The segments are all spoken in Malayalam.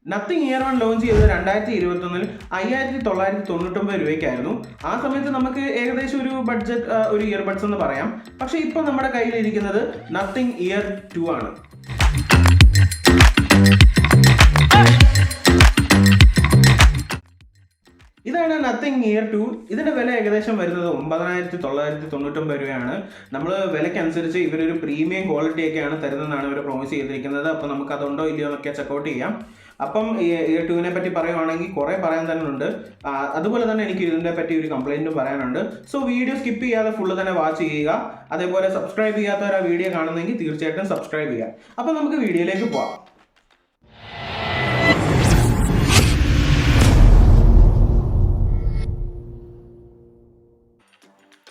നത്തിങ് ഇയർ വൺ ലോഞ്ച് ചെയ്തത് 2021 5999 രൂപയ്ക്കായിരുന്നു. ആ സമയത്ത് നമുക്ക് ഏകദേശം ഒരു ബഡ്ജറ്റ് ഒരു ഇയർബഡ്സ് എന്ന് പറയാം. പക്ഷേ ഇപ്പോൾ നമ്മുടെ കയ്യിലിരിക്കുന്നത് നത്തിങ് ഇയർ 2 ആണ്. ഇതാണ് നത്തിങ് ഇയർ 2. ഇതിൻ്റെ വില ഏകദേശം വരുന്നത് 9999 രൂപയാണ്. നമ്മൾ വിലയ്ക്കനുസരിച്ച് ഇവരൊരു പ്രീമിയം ക്വാളിറ്റി ഒക്കെയാണ് തരുന്നതെന്നാണ് ഇവർ പ്രോമിസ് ചെയ്തിരിക്കുന്നത്. അപ്പോൾ നമുക്ക് അതുണ്ടോ ഇല്ലയോ എന്നൊക്കെ ചെക്കൗട്ട് ചെയ്യാം. അപ്പം ഇയർ 2 പറ്റി പറയുവാണെങ്കിൽ കുറേ പറയാൻ തന്നെ ഉണ്ട്. അതുപോലെ തന്നെ എനിക്ക് ഇതിനെ പറ്റി ഒരു കംപ്ലൈൻറ്റും പറയാനുണ്ട്. സോ വീഡിയോ സ്കിപ്പ് ചെയ്യാതെ ഫുള്ള് തന്നെ വാച്ച് ചെയ്യുക. അതേപോലെ സബ്സ്ക്രൈബ് ചെയ്യാത്തവർ ആ വീഡിയോ കാണുന്നെങ്കിൽ തീർച്ചയായിട്ടും സബ്സ്ക്രൈബ് ചെയ്യുക. അപ്പോൾ നമുക്ക് വീഡിയോയിലേക്ക് പോവാം.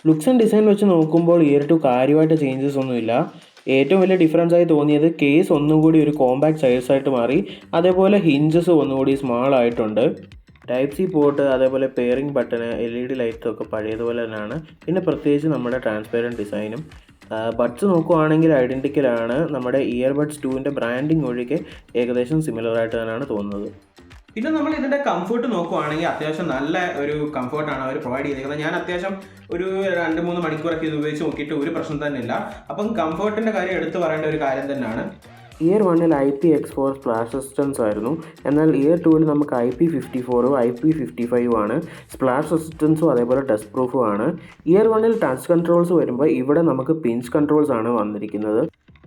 ലുക്സ് ആൻഡ് ഡിസൈൻ വെച്ച് നോക്കുമ്പോൾ ഇയർ 2 കാര്യമായിട്ട് ചേഞ്ചസ് ഒന്നുമില്ല. ഏറ്റവും വലിയ ഡിഫറൻസ് ആയി തോന്നിയത് കേസ് ഒന്നുകൂടി ഒരു കോമ്പാക്ട് സൈസായിട്ട് മാറി. അതേപോലെ ഹിഞ്ചസ് ഒന്നുകൂടി സ്മാൾ ആയിട്ടുണ്ട്. ടൈപ്പ് സി പോർട്ട്, അതേപോലെ പെയറിംഗ് ബട്ടണ്, LED ലൈറ്റ്സ് ഒക്കെ പഴയതുപോലെ തന്നെയാണ്. പിന്നെ പ്രത്യേകിച്ച് നമ്മുടെ ട്രാൻസ്പെറൻറ്റ് ഡിസൈനും. ബഡ്സ് നോക്കുവാണെങ്കിൽ ഐഡൻറ്റിക്കലാണ്. നമ്മുടെ ഇയർബഡ്സ് 2ൻ്റെ ബ്രാൻഡിങ് ഒഴികെ ഏകദേശം സിമിലറായിട്ട് തന്നെയാണ് തോന്നുന്നത്. പിന്നെ നമ്മൾ ഇതിൻ്റെ കംഫർട്ട് നോക്കുവാണെങ്കിൽ അത്യാവശ്യം നല്ല ഒരു കംഫർട്ടാണ് അവർ പ്രൊവൈഡ് ചെയ്തിരിക്കുന്നത്. ഞാൻ അത്യാവശ്യം ഒരു 2-3 മണിക്കൂറൊക്കെ ഇത് ഉപയോഗിച്ച് നോക്കിയിട്ട് ഒരു പ്രശ്നം തന്നെ ഇല്ല. അപ്പം കംഫർട്ടിൻ്റെ കാര്യം എടുത്തു പറയേണ്ട ഒരു കാര്യം തന്നെയാണ്. ഇയർ 1 IP-X4 സ്പ്ലാഷ് റെസിസ്റ്റൻസ് ആയിരുന്നു. എന്നാൽ ഇയർ 2 നമുക്ക് IP54 IP55 ആണ്. സ്പ്ലാഷ് റെസിസ്റ്റൻസും അതേപോലെ ഡസ്റ്റ് പ്രൂഫും ആണ്. ഇയർ 1 ടച്ച് കൺട്രോൾസ് വരുമ്പോൾ ഇവിടെ നമുക്ക് പിഞ്ച് കൺട്രോൾസ് ആണ് വന്നിരിക്കുന്നത്.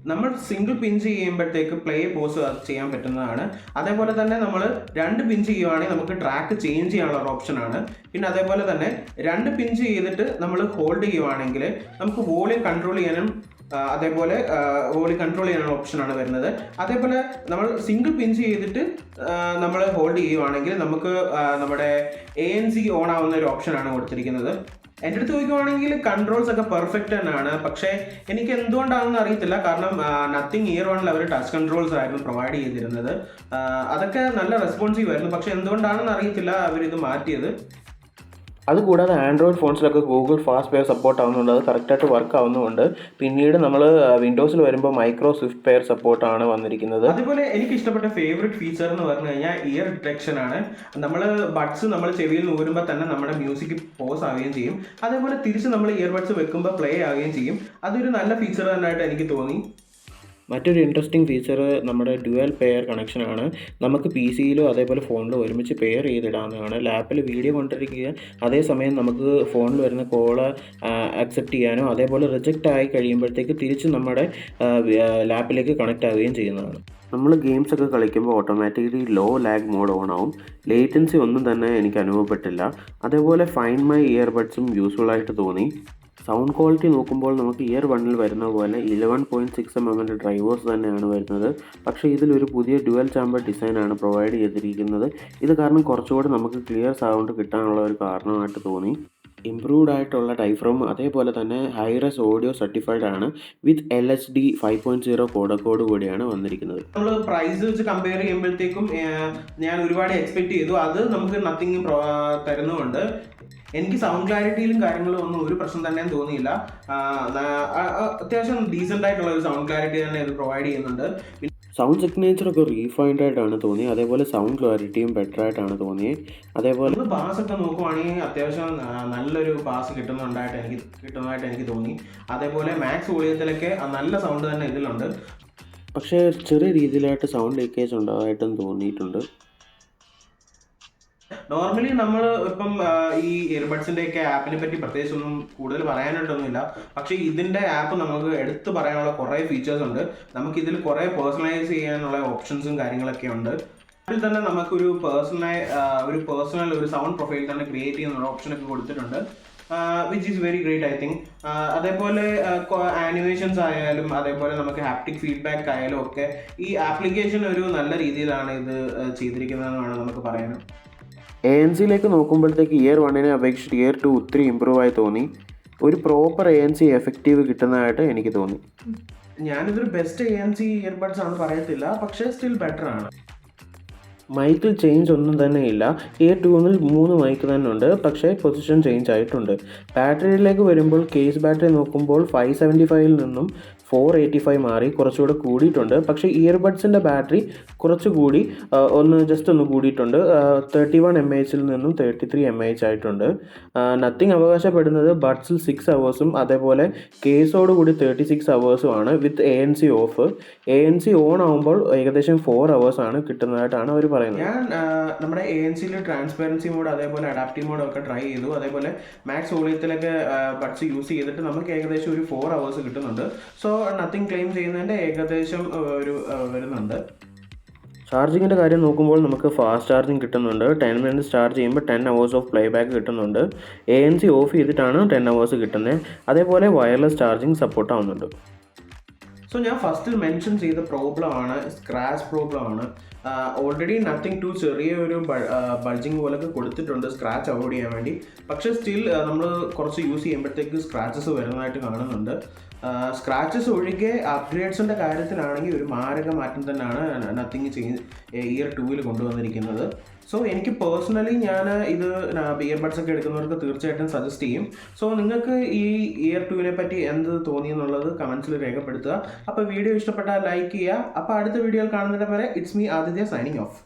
നമ്മൾ സിംഗിൾ പിഞ്ച് ചെയ്യുമ്പോഴത്തേക്ക് പ്ലേ പോസ് ചെയ്യാൻ പറ്റുന്നതാണ്. അതേപോലെ തന്നെ നമ്മൾ 2 പിഞ്ച് ചെയ്യുവാണെങ്കിൽ നമുക്ക് ട്രാക്ക് ചേഞ്ച് ചെയ്യാനുള്ള ഒരു ഓപ്ഷനാണ്. പിന്നെ അതേപോലെ തന്നെ 2 പിഞ്ച് ചെയ്തിട്ട് നമ്മൾ ഹോൾഡ് ചെയ്യുവാണെങ്കിൽ നമുക്ക് വോളിയം കൺട്രോൾ ചെയ്യാനും അതേപോലെ വോളിയം കൺട്രോൾ ചെയ്യാനുള്ള ഓപ്ഷനാണ് വരുന്നത്. അതേപോലെ നമ്മൾ സിംഗിൾ പിഞ്ച് ചെയ്തിട്ട് നമ്മൾ ഹോൾഡ് ചെയ്യുവാണെങ്കിൽ നമുക്ക് നമ്മുടെ ANC ഓൺ ആവുന്ന ഒരു ഓപ്ഷനാണ് കൊടുത്തിരിക്കുന്നത്. എൻ്റെ അടുത്ത് ചോദിക്കുവാണെങ്കിൽ കൺട്രോൾസ് ഒക്കെ പെർഫെക്റ്റ് തന്നെയാണ്. പക്ഷേ എനിക്ക് എന്തുകൊണ്ടാണെന്ന് അറിയത്തില്ല. കാരണം നത്തിങ് ഇയർ 1 അവർ ടച്ച് കൺട്രോൾസ് ആയിരുന്നു പ്രൊവൈഡ് ചെയ്തിരുന്നത്. അതൊക്കെ നല്ല റെസ്പോൺസീവ് ആയിരുന്നു. പക്ഷേ എന്തുകൊണ്ടാണെന്ന് അറിയത്തില്ല അവരിത് മാറ്റിയത്. അതുകൂടാതെ ആൻഡ്രോയിഡ് ഫോൺസിലൊക്കെ ഗൂഗിൾ ഫാസ്റ്റ് പെയർ സപ്പോർട്ട് ആവുന്നുണ്ട്. അത് കറക്റ്റായിട്ട് വർക്ക് ആവുന്നുമുണ്ട്. പിന്നീട് നമ്മൾ വിൻഡോസിൽ വരുമ്പോൾ മൈക്രോ സ്വിഫ്റ്റ് പെയർ സപ്പോർട്ടാണ് വന്നിരിക്കുന്നത്. അതുപോലെ എനിക്ക് ഇഷ്ടപ്പെട്ട ഫേവറേറ്റ് ഫീച്ചർ എന്ന് പറഞ്ഞു കഴിഞ്ഞാൽ ഇയർ ഡിറ്റക്ഷൻ ആണ്. നമ്മൾ ബഡ്സ് നമ്മൾ ചെവിയിൽ നിന്ന് ഊരുമ്പോൾ തന്നെ നമ്മുടെ മ്യൂസിക് പോസ് ആവുകയും ചെയ്യും. അതേപോലെ തിരിച്ച് നമ്മൾ ഇയർ ബഡ്സ് വെക്കുമ്പോൾ പ്ലേ ആവുകയും ചെയ്യും. അതൊരു നല്ല ഫീച്ചർ തന്നെയായിട്ട് എനിക്ക് തോന്നി. മറ്റൊരു ഇൻട്രസ്റ്റിംഗ് ഫീച്ചർ നമ്മുടെ ഡ്യുവൽ പെയർ കണക്ഷനാണ്. നമുക്ക് PC-യിലോ അതേപോലെ ഫോണിലോ ഒരുമിച്ച് പെയർ ചെയ്തിടാവുന്നതാണ്. ലാപ്പിൽ വീഡിയോ കൊണ്ടിരിക്കുക അതേസമയം നമുക്ക് ഫോണിൽ വരുന്ന കോള് അക്സെപ്റ്റ് ചെയ്യാനോ അതേപോലെ റിജക്റ്റ് ആയി കഴിയുമ്പോഴത്തേക്ക് തിരിച്ച് നമ്മുടെ ലാപ്പിലേക്ക് കണക്റ്റ് ആവുകയും ചെയ്യുന്നതാണ്. നമ്മൾ ഗെയിംസ് ഒക്കെ കളിക്കുമ്പോൾ automatically low lag mode on ആവും. ലേറ്റൻസി ഒന്നും തന്നെ എനിക്ക് അനുഭവപ്പെട്ടില്ല. അതേപോലെ ഫൈൻഡ് മൈ ഇയർബഡ്സും യൂസ്ഫുൾ ആയിട്ട് തോന്നി. സൗണ്ട് ക്വാളിറ്റി നോക്കുമ്പോൾ നമുക്ക് ഇയർ 1 വരുന്ന പോലെ 11.6 mm ഡ്രൈവേഴ്സ് തന്നെയാണ് വരുന്നത്. പക്ഷേ ഇതിലൊരു പുതിയ ഡ്യുവൽ ചാമ്പർ ഡിസൈനാണ് പ്രൊവൈഡ് ചെയ്തിരിക്കുന്നത്. ഇത് കാരണം കുറച്ചുകൂടി നമുക്ക് ക്ലിയർ സൗണ്ട് കിട്ടാനുള്ള ഒരു കാരണമായിട്ട് തോന്നി. ഇംപ്രൂവ്ഡ് ആയിട്ടുള്ള ഡൈഫ്രം അതേപോലെ തന്നെ ഹൈറസ് ഓഡിയോ സർട്ടിഫൈഡ് ആണ്. വിത്ത് LHD 5.0 കോഡ് കൂടിയാണ് വന്നിരിക്കുന്നത്. നമ്മൾ പ്രൈസ് വെച്ച് കമ്പയർ ചെയ്യുമ്പോഴത്തേക്കും ഞാൻ ഒരുപാട് എക്സ്പെക്ട് ചെയ്തു. അത് നമുക്ക് നത്തിങ് തരുന്നുമുണ്ട്. എനിക്ക് സൗണ്ട് ക്ലാരിറ്റിയിലും കാര്യങ്ങളും ഒന്നും ഒരു പ്രശ്നം തന്നെ തോന്നിയില്ല. അത്യാവശ്യം ഡീസൻ്റ് ആയിട്ടുള്ള ഒരു സൗണ്ട് ക്ലാരിറ്റി തന്നെ ഇത് പ്രൊവൈഡ് ചെയ്യുന്നുണ്ട്. സൗണ്ട് സിഗ്നേച്ചറൊക്കെ റീഫൈൻഡ് ആയിട്ടാണ് തോന്നിയത്. അതേപോലെ സൗണ്ട് ക്ലാരിറ്റിയും ബെറ്റർ ആയിട്ടാണ് തോന്നിയത്. അതേപോലെ ബാസ് ഒക്കെ നോക്കുവാണെങ്കിൽ അത്യാവശ്യം നല്ലൊരു ബാസ് കിട്ടുന്നതായിട്ട് എനിക്ക് തോന്നി. അതേപോലെ മാക്സ് വോളിയത്തിലൊക്കെ നല്ല സൗണ്ട് തന്നെ ഇതിലുണ്ട്. പക്ഷേ ചെറിയ രീതിയിലായിട്ട് സൗണ്ട് ലീക്കേജ് ഉണ്ടാവായിട്ടും തോന്നിയിട്ടുണ്ട്. നോർമലി നമ്മൾ ഇപ്പം ഈ ഇയർബഡ്സിൻ്റെ ഒക്കെ ആപ്പിനെ പറ്റി പ്രത്യേകിച്ച് ഒന്നും കൂടുതൽ പറയാനായിട്ടൊന്നുമില്ല. പക്ഷേ ഇതിൻ്റെ ആപ്പ് നമുക്ക് എടുത്ത് പറയാനുള്ള കുറേ ഫീച്ചേഴ്സ് ഉണ്ട്. നമുക്കിതിൽ കുറേ പേഴ്സണലൈസ് ചെയ്യാനുള്ള ഓപ്ഷൻസും കാര്യങ്ങളൊക്കെ ഉണ്ട്. അതിൽ തന്നെ നമുക്കൊരു പേഴ്സണൽ ഒരു സൗണ്ട് പ്രൊഫൈൽ തന്നെ ക്രിയേറ്റ് ചെയ്യുന്ന ഓപ്ഷനൊക്കെ കൊടുത്തിട്ടുണ്ട്. Which is very great I think. അതേപോലെ ആനിമേഷൻസ് ആയാലും അതേപോലെ നമുക്ക് ഹാപ്റ്റിക് ഫീഡ്ബാക്ക് ആയാലും ഒക്കെ ഈ ആപ്ലിക്കേഷൻ ഒരു നല്ല രീതിയിലാണ് ഇത് ചെയ്തിരിക്കുന്നതെന്നാണ് നമുക്ക് പറയാനും. ANC നോക്കുമ്പോഴത്തേക്ക് ഇയർ 1 അപേക്ഷിച്ച് ഇയർ 2 ഒത്തിരി ഇമ്പ്രൂവ് ആയി തോന്നി. ഒരു പ്രോപ്പർ ANC എഫക്റ്റീവ് കിട്ടുന്നതായിട്ട് എനിക്ക് തോന്നി. ഞാനിതൊരു ബെസ്റ്റ് ANC ഇയർബഡ്സ് ആണ് പറയത്തില്ല, പക്ഷേ സ്റ്റിൽ ബെറ്റർ ആണ്. മൈക്കിൽ ചേഞ്ച് ഒന്നും തന്നെ ഇല്ല. ഇയർ 2 3 മൈക്ക് തന്നെ ഉണ്ട്, പക്ഷേ പൊസിഷൻ ചേഞ്ച് ആയിട്ടുണ്ട്. ബാറ്ററിയിലേക്ക് വരുമ്പോൾ കേസ് ബാറ്ററി നോക്കുമ്പോൾ 575 നിന്നും 485 മാറി കുറച്ചുകൂടെ കൂടിയിട്ടുണ്ട്. പക്ഷേ ഇയർബഡ്സിൻ്റെ ബാറ്ററി കുറച്ചുകൂടി ഒന്ന് കൂടിയിട്ടുണ്ട്. 31 mAh നിന്നും 33 mAh ആയിട്ടുണ്ട്. നത്തിങ് അവകാശപ്പെടുന്നത് ബഡ്സിൽ 6 hours അതേപോലെ കേസോട് കൂടി 36 hours ആണ് വിത്ത് ANC ഓഫ്. ANC ഓൺ ആകുമ്പോൾ ഏകദേശം 4 hours ആണ് കിട്ടുന്നതായിട്ടാണ് അവർ പറയുന്നത്. ഞാൻ നമ്മുടെ ANC ട്രാൻസ്പെറൻസി മോഡ് അതേപോലെ അഡാപ്റ്റീവ് മോഡ് ഒക്കെ ട്രൈ ചെയ്തു. അതേപോലെ മാക്സ് വോളിയത്തിലൊക്കെ ബഡ്സ് യൂസ് ചെയ്തിട്ട് നമുക്ക് ഏകദേശം ഒരു 4 hours കിട്ടുന്നുണ്ട്. സോ നത്തിങ് ക്ലെയിം ചെയ്യുന്നതിൻ്റെ ഏകദേശം ഒരു വരുന്നുണ്ട്. ചാർജിങ്ങിൻ്റെ കാര്യം നോക്കുമ്പോൾ നമുക്ക് ഫാസ്റ്റ് ചാർജിങ് കിട്ടുന്നുണ്ട്. 10 minutes ചാർജ് ചെയ്യുമ്പോൾ 10 hours ഓഫ് പ്ലേ ബാക്ക് കിട്ടുന്നുണ്ട്. ANC ഓഫ് ചെയ്തിട്ടാണ് 10 hours കിട്ടുന്നത്. അതേപോലെ വയർലെസ് ചാർജിങ് സപ്പോർട്ട് ആവുന്നുണ്ട്. സോ ഞാൻ ഫസ്റ്റിൽ മെൻഷൻ ചെയ്ത പ്രോബ്ലമാണ് സ്ക്രാച്ച് പ്രോബ്ലമാണ്. ഓൾറെഡി നത്തിങ് ടു ചെറിയൊരു ബൾജിങ് പോലൊക്കെ കൊടുത്തിട്ടുണ്ട് സ്ക്രാച്ച് അവോയ്ഡ് ചെയ്യാൻ വേണ്ടി. പക്ഷേ സ്റ്റിൽ നമ്മൾ കുറച്ച് യൂസ് ചെയ്യുമ്പോഴത്തേക്ക് സ്ക്രാച്ചസ് വരുന്നതായിട്ട് കാണുന്നുണ്ട്. സ്ക്രാച്ചസ് ഒഴികെ അപ്ഗ്രേഡ്സിൻ്റെ കാര്യത്തിലാണെങ്കിൽ ഒരു മാരക മാറ്റം തന്നെയാണ് നത്തിങ് ഇയർ 2 കൊണ്ടുവന്നിരിക്കുന്നത്. സോ എനിക്ക് പേഴ്സണലി ഞാൻ ഇത് ഇയർബഡ്സ് ഒക്കെ എടുക്കുന്നവർക്ക് തീർച്ചയായിട്ടും സജസ്റ്റ് ചെയ്യും. സോ നിങ്ങൾക്ക് ഈ ഇയർ 2 പറ്റി എന്ത് തോന്നിയെന്നുള്ളത് കമൻസിൽ രേഖപ്പെടുത്തുക. അപ്പോൾ വീഡിയോ ഇഷ്ടപ്പെട്ടാൽ ലൈക്ക് ചെയ്യുക. അപ്പോൾ അടുത്ത വീഡിയോയിൽ കാണുന്നതിന് വരെ it's me Aditya signing off.